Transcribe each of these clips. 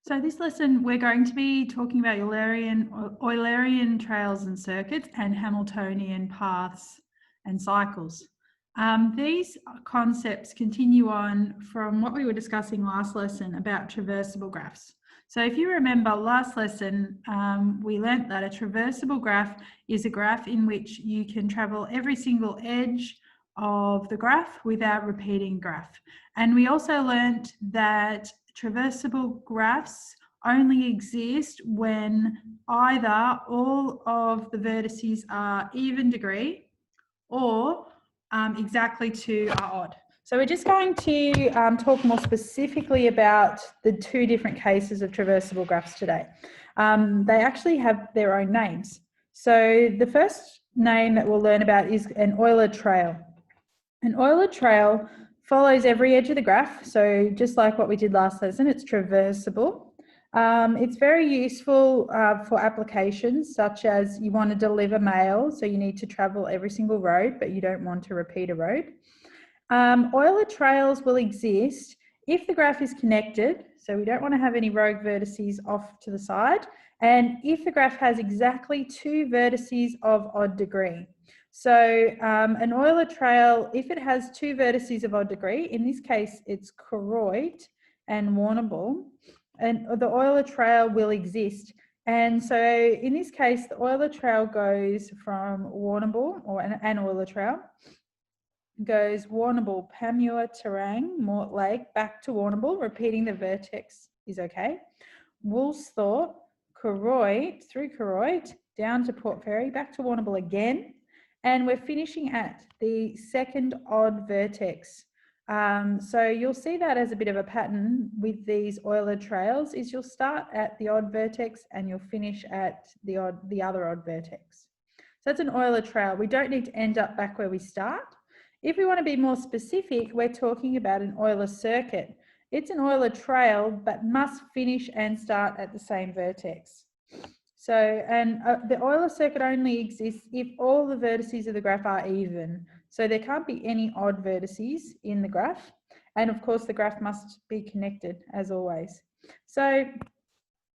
So this lesson, we're going to be talking about Eulerian trails and circuits and Hamiltonian paths and cycles. These concepts continue on from what we were discussing last lesson about traversable graphs. So if you remember last lesson, we learnt that a traversable graph is a graph in which you can travel every single edge of the graph without repeating graph. And we also learnt that traversable graphs only exist when either all of the vertices are even degree or exactly two are odd. So we're just going to talk more specifically about the two different cases of traversable graphs today. They actually have their own names. So the first name that we'll learn about is an Euler trail. An Euler trail follows every edge of the graph. So just like what we did last lesson, it's traversable. It's very useful for applications such as you want to deliver mail, so you need to travel every single road, but you don't want to repeat a road. Euler trails will exist if the graph is connected, so we don't want to have any rogue vertices off to the side, and if the graph has exactly two vertices of odd degree. So an Euler trail, if it has two vertices of odd degree, in this case it's choroid and Warrnambool, and the Euler trail will exist. And so in this case, the Euler trail goes from Warrnambool, or an Euler trail, goes Warrnambool, Panmure, Terang, Mortlake, back to Warrnambool, repeating the vertex is okay. Woolsthorpe, Choroid, through Choroid, down to Port Fairy, back to Warrnambool again. And we're finishing at the second odd vertex. So you'll see that as a bit of a pattern with these Euler trails is you'll start at the odd vertex and you'll finish at the other odd vertex. So that's an Euler trail. We don't need to end up back where we start. If we want to be more specific, we're talking about an Euler circuit. It's an Euler trail, but must finish and start at the same vertex. So, and the Euler circuit only exists if all the vertices of the graph are even. So there can't be any odd vertices in the graph. And of course, the graph must be connected as always. So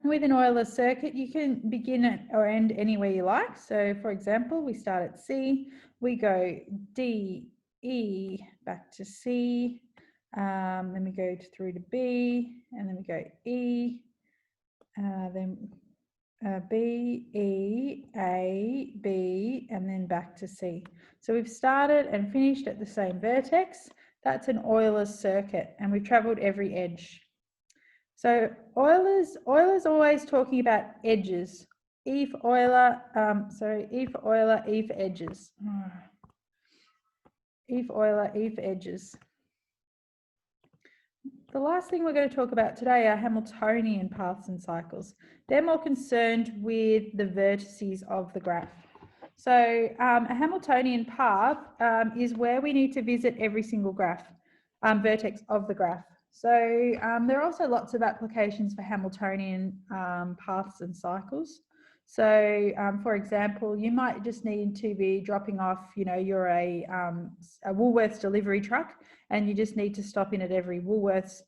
with an Euler circuit, you can begin at or end anywhere you like. So for example, we start at C, we go D, E, back to C, then we go through to B, and then we go E, then B, E, A, B, and then back to C. So we've started and finished at the same vertex. That's an Euler circuit, and we've travelled every edge. So Euler's always talking about edges. E for Euler, E for Euler, E for edges. E for Euler, E for edges. The last thing we're going to talk about today are Hamiltonian paths and cycles. They're more concerned with the vertices of the graph. So a Hamiltonian path is where we need to visit every single graph, vertex of the graph. So there are also lots of applications for Hamiltonian paths and cycles. So for example, you might just need to be dropping off, you're a Woolworths delivery truck and you just need to stop in at every Woolworths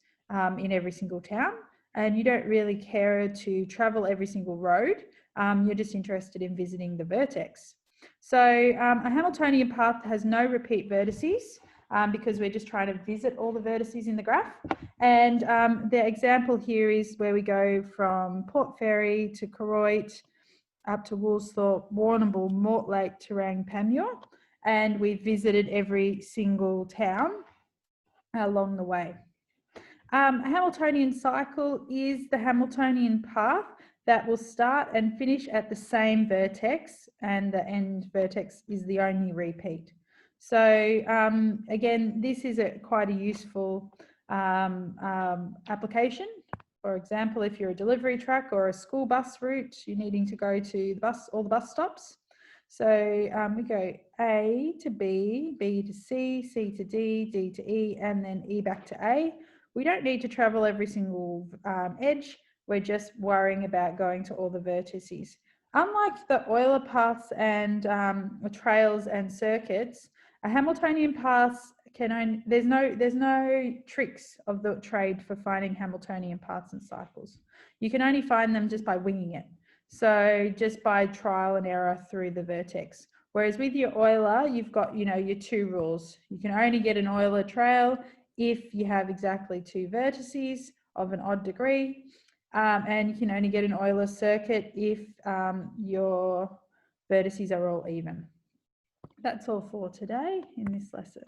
in every single town, and you don't really care to travel every single road. You're just interested in visiting the vertex. So a Hamiltonian path has no repeat vertices because we're just trying to visit all the vertices in the graph. And the example here is where we go from Port Fairy to Choroid, up to Woolsthorpe, Warrnambool, Mortlake, Terang, Panmure, and we visited every single town along the way. A Hamiltonian cycle is the Hamiltonian path that will start and finish at the same vertex, and the end vertex is the only repeat. So again, this is quite a useful application. For example, if you're a delivery truck or a school bus route, you're needing to go to all the bus stops. So we go A to B, B to C, C to D, D to E, and then E back to A. We don't need to travel every single edge. We're just worrying about going to all the vertices. Unlike the Euler paths and trails and circuits, a Hamiltonian path there's no tricks of the trade for finding Hamiltonian paths and cycles. You can only find them just by winging it. So just by trial and error through the vertex. Whereas with your Euler, you've got, your two rules. You can only get an Euler trail if you have exactly two vertices of an odd degree. And you can only get an Euler circuit if your vertices are all even. That's all for today in this lesson.